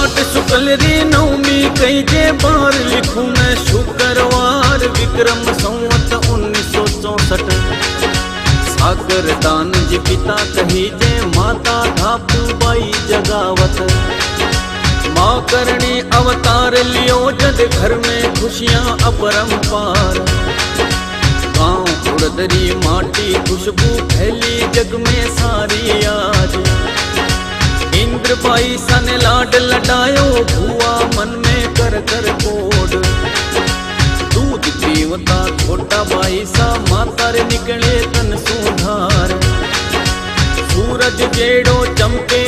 माट शुक्ल री नवमी कई जे बार लिखूं मैं शुक्रवार विक्रम संवत 1964 सागर दान जी पिता कही जे माता धापू बाई जगावत माँ करणी अवतार लियो जद घर में खुशियां अपरंपार गांव उड़दरी माटी खुशबू फैली जग में सारी आज इंद्र बाई सन लाड लडायो भुआ मन में कर कर कोड दूध पीवता छोटा बाई सा माता रे निकले तन सुधार सूरज जेड़ो चमके